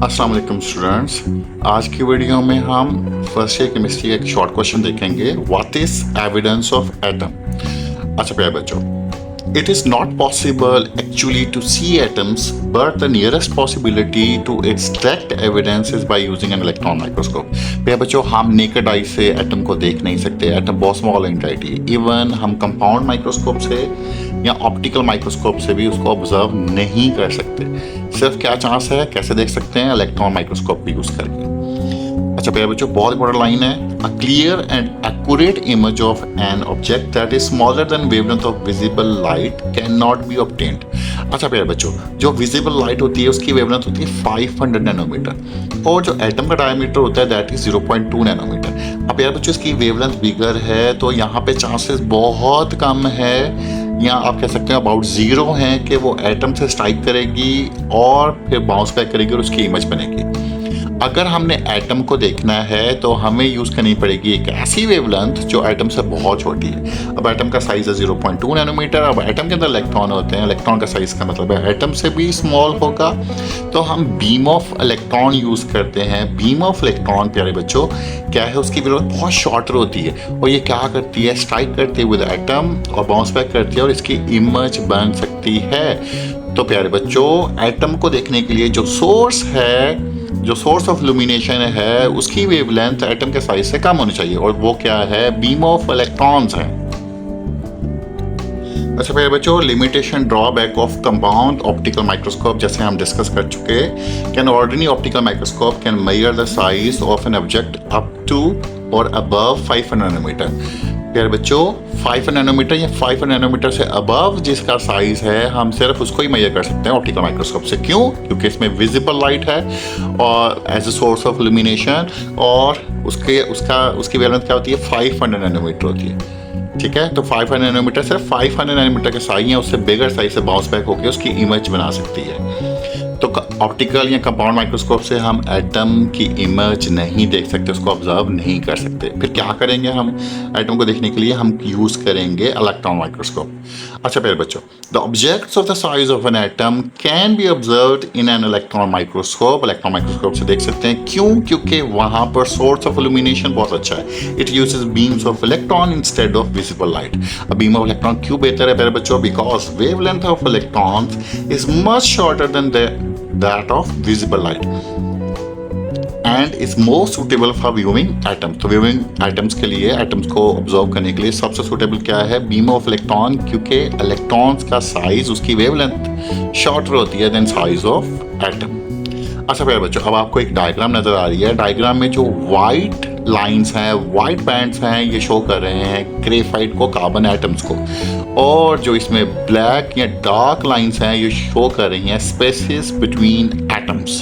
अस्सलाम वालेकुम स्टूडेंट्स। आज की वीडियो में हम फर्स्ट ईयर केमिस्ट्री का एक शॉर्ट क्वेश्चन देखेंगे। What is evidence of atom. अच्छा प्यारे बच्चों, it is not possible actually to see atoms, but the nearest possibility to its direct evidence is by using an electron microscope। प्यारे बच्चों, हम naked eye से atom को देख नहीं सकते। एटम बहुत स्मॉल एंटिटी, इवन हम कंपाउंड माइक्रोस्कोप से या ऑप्टिकल माइक्रोस्कोप से भी उसको ऑब्जर्व नहीं कर सकते। सिर्फ क्या चांस है, कैसे देख सकते हैं? इलेक्ट्रॉन माइक्रोस्कोप भी यूज करके। अच्छा प्यारे बच्चों, बहुत इंपॉर्टेंट लाइन है। A clear and accurate image of an object that is smaller than wavelength of visible light can not be obtained. अच्छा प्यारे बच्चों, जो विजिबल लाइट होती है उसकी वेवलेंथ होती है 500 नैनोमीटर, और जो एटम का डायमीटर होता है दैट इज 0.2 नैनोमीटर। अब प्यारे बच्चों, इसकी वेवलेंथ बिगर है तो यहाँ पे चांसेस बहुत कम है, या आप कह सकते हैं अबाउट ज़ीरो हैं, कि वो एटम से स्ट्राइक करेगी और फिर बाउंस बैक करेगी और उसकी इमेज बनेगी। अगर हमने एटम को देखना है तो हमें यूज़ करनी पड़ेगी एक ऐसी वेवलेंथ जो एटम से बहुत छोटी है। अब एटम का साइज़ है 0.2 नैनोमीटर। अब एटम के अंदर इलेक्ट्रॉन होते हैं, इलेक्ट्रॉन का साइज़ का मतलब है एटम से भी स्मॉल होगा, तो हम बीम ऑफ इलेक्ट्रॉन यूज़ करते हैं। बीम ऑफ इलेक्ट्रॉन प्यारे बच्चों क्या है, उसकी वेवलेंथ बहुत शॉर्टर होती है, और ये क्या करती है, स्ट्राइक करती है विद एटम और बाउंस बैक करती है और इसकी इमेज बन सकती है। तो प्यारे बच्चों, एटम को देखने के लिए जो सोर्स है, जो सोर्स ऑफ इल्यूमिनेशन है, उसकी वेवलेंथ एटम के साइज से कम होनी चाहिए, और वो क्या है, बीम ऑफ इलेक्ट्रॉन्स है। अच्छा प्यारे बच्चों, limitation drawback of compound optical microscope जैसे हम डिस्कस कर चुके। Can ordinary optical microscope can measure the size of an object up to or above 500 nanometre. प्यारे बच्चों, 500 नैनोमीटर या 500 नैनोमीटर से अबव जिसका साइज है, हम सिर्फ उसको ही मेजर कर सकते हैं ऑप्टिकल माइक्रोस्कोप से। क्यों? क्योंकि इसमें विजिबल लाइट है और as a source of illumination, और उसकी वेवलेंथ क्या होती है, 500 नैनोमीटर होती है। ठीक है, तो 500 नैनोमीटर सिर्फ 500 नैनोमीटर के साइज है, उससे बिगर साइज से बाउंस बैक होकर उसकी इमेज बना सकती है। तो ऑप्टिकल या कंपाउंड माइक्रोस्कोप से हम एटम की इमेज नहीं देख सकते, उसको ऑब्जर्व नहीं कर सकते। फिर क्या करेंगे हम एटम को देखने के लिए? हम यूज़ करेंगे इलेक्ट्रॉन माइक्रोस्कोप। अच्छा प्यारे बच्चों, the objects of the size of an atom can be observed in an electron microscope. Electron microscope से देख सकते हैं। क्यों? क्योंकि वहाँ पर सोर्स ऑफ इल्यूमिनेशन बहुत अच्छा है। It uses beams of electron instead of visible light. अब बीम ऑफ इलेक्ट्रॉन क्यों बेहतर है प्यारे बच्चों? Because wavelength of electrons is much shorter than that of visible light and is more suitable for viewing atoms। तो viewing atoms के लिए, atoms को ऑब्जर्व करने के लिए सबसे सुटेबल क्या है? बीम ऑफ इलेक्ट्रॉन, क्योंकि इलेक्ट्रॉन्स का साइज, उसकी वेवलेंथ शॉर्टर होती है देन साइज ऑफ एटम। अच्छा प्यारे बच्चों, अब आपको एक डायग्राम नजर आ रही है। डायग्राम में जो वाइट लाइंस हैं, वाइट बैंड्स हैं, ये शो कर रहे हैं ग्रेफाइट को, कार्बन एटम्स को, और जो इसमें ब्लैक या डार्क लाइंस हैं ये शो कर रही हैं स्पेसेस बिटवीन एटम्स।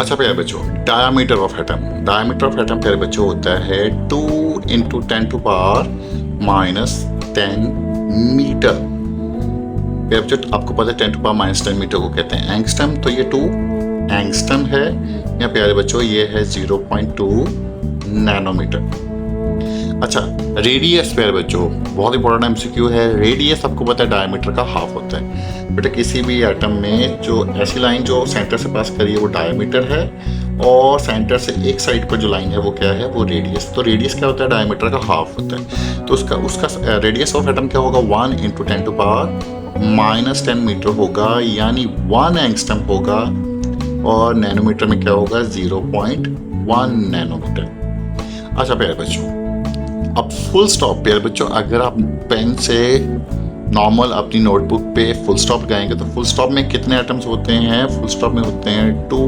अच्छा प्यारे बच्चों, diameter of atom. Diameter of atom प्यारे बच्चों होता है 2 × 10⁻⁻10 मीटर। प्यारे बच्चों, आपको पता है 10⁻⁻10 मीटर को कहते हैं एंगस्ट्रम, तो ये 2 एंगस्ट्रम है, या प्यारे बच्चों ये है 0.2 नैनोमीटर। अच्छा, रेडियस प्यारे बच्चों बहुत इंपॉर्टेंट एमसीक्यू है। रेडियस आपको पता है डायमीटर का हाफ होता है। बेटा किसी भी एटम में जो ऐसी लाइन जो सेंटर से पास करी है वो डायमीटर है, और सेंटर से एक साइड पर जो लाइन है वो क्या है, वो रेडियस। तो रेडियस क्या होता है? डायमीटर का हाफ होता है। तो उसका रेडियस ऑफ एटम क्या होगा? 1 × 10⁻⁻10 मीटर होगा, यानी 1 एंगस्ट्रम होगा, और नैनोमीटर में क्या होगा? 0.1 नैनोमीटर। अच्छा प्यारे बच्चों, अब फुल स्टॉप प्यारे बच्चों, अगर आप पेन से नॉर्मल अपनी नोटबुक पे फुल स्टॉप लगाएंगे तो फुल स्टॉप में कितने एटम्स होते हैं? फुल स्टॉप में होते हैं 2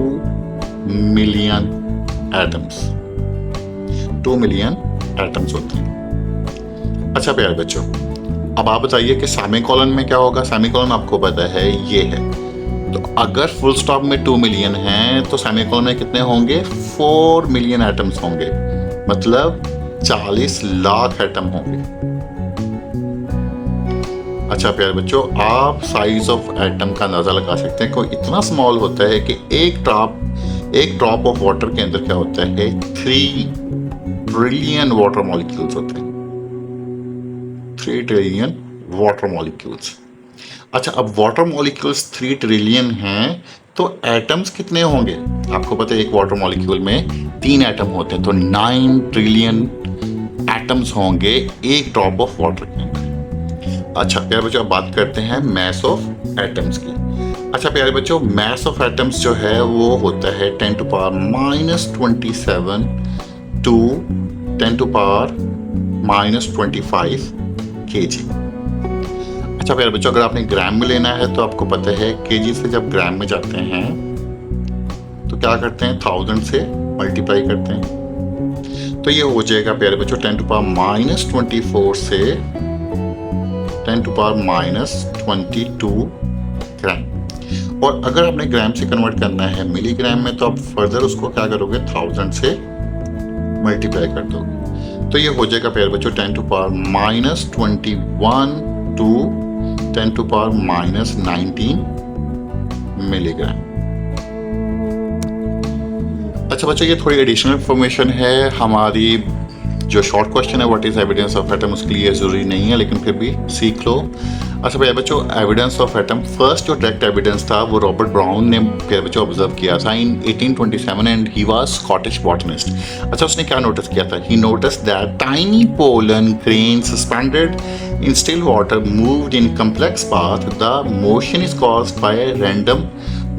मिलियन एटम्स। 2 मिलियन एटम्स होते हैं। अच्छा प्यारे बच्चों, अब आप बताइए कि सेमीकोलन में क्या होगा? सेमीकोलन आपको पता है ये है। तो अगर फुल स्टॉप में 2 मिलियन हैं तो सेमीकोलन में कितने होंगे? 4 मिलियन एटम्स होंगे, मतलब 40 लाख एटम होंगे। अच्छा प्यारे बच्चों, आप साइज ऑफ एटम का अंदाजा लगा सकते हैं। कोई इतना स्मॉल होता है कि एक ड्रॉप ऑफ वाटर के अंदर क्या होता है? 3 ट्रिलियन वाटर मॉलिक्यूल्स होते हैं। 3 ट्रिलियन वाटर मॉलिक्यूल्स। अच्छा, अब वाटर मॉलिक्यूल्स 3 ट्रिलियन हैं, तो एटम्स कितने होंगे? आपको पता है एक वाटर मॉलिक्यूल में 3 एटम होते हैं, तो 9 ट्रिलियन एटम्स होंगे एक ड्रॉप ऑफ वाटर के अंदर। अच्छा प्यारे बच्चों, अब बात करते हैं मास ऑफ एटम्स की। अच्छा प्यारे बच्चों, मास ऑफ एटम्स जो है वो होता है 10 to power -27 to 10 to power -25 kg। अच्छा प्यारे बच्चों, अगर आपने ग्राम में लेना है तो आपको पता है केजी से जब ग्राम में जाते हैं तो क्या करते हैं, 1000 से मल्टीप्लाई करते हैं। तो ये हो जाएगा प्यारे बच्चों 10 टू पावर -24 से 10 टू पावर -22 ग्राम। और अगर आपने ग्राम से कन्वर्ट करना है मिलीग्राम में तो आप फर्दर उसको क्या करोगे, 1000 से मल्टीप्लाई कर दोगे। तो ये हो जाएगा प्यारे बच्चों 10 to power -21 to 10 to power -19 milligram. अच्छा बच्चों, ये थोड़ी एडिशनल इंफॉर्मेशन है। हमारी जो शॉर्ट क्वेश्चन है what is evidence of atom, उसके लिए जरूरी नहीं है लेकिन फिर भी सीख लो। अच्छा भैया बच्चों, एविडेंस ऑफ एटम, फर्स्ट जो डायरेक्ट एविडेंस था वो रॉबर्ट ब्राउन ने प्यारे बच्चों ऑब्जर्व किया था in 1827 and he was Scottish botanist. अच्छा उसने क्या नोटिस किया था, he notice that tiny pollen grain suspended in still water moved in complex path. The motion is caused by random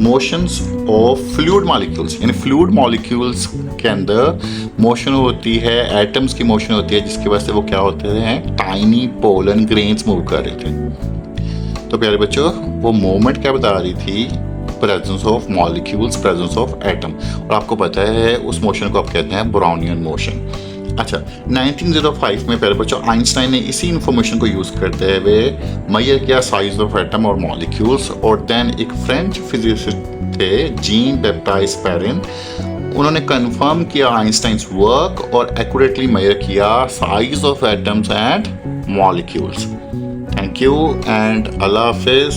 motions of fluid molecules. यानी fluid molecules के अंदर motion होती है, एटम्स की मोशन होती है, जिसकी वजह से वो क्या होते हैं, टाइनी पोलन ग्रेन्स मूव कर रहे थे। तो प्यारे बच्चों, वो मूवमेंट क्या बता रही थी, presence of molecules, presence of atom. और आपको पता है उस मोशन को आप कहते हैं ब्राउनियन मोशन। अच्छा 1905 में प्यारे बच्चों आइंस्टाइन ने इसी इंफॉर्मेशन को यूज़ करते हुए मेजर किया साइज ऑफ एटम और मॉलिक्यूल्स। और देन एक फ्रेंच फिजिसिस्ट थे जीन बैप्टाइस्ट पेरिन, उन्होंने कंफर्म किया आइंस्टाइंस वर्क और एक्यूरेटली मेजर किया size of atoms and molecules. Thank you and अल्लाह हाफिज़।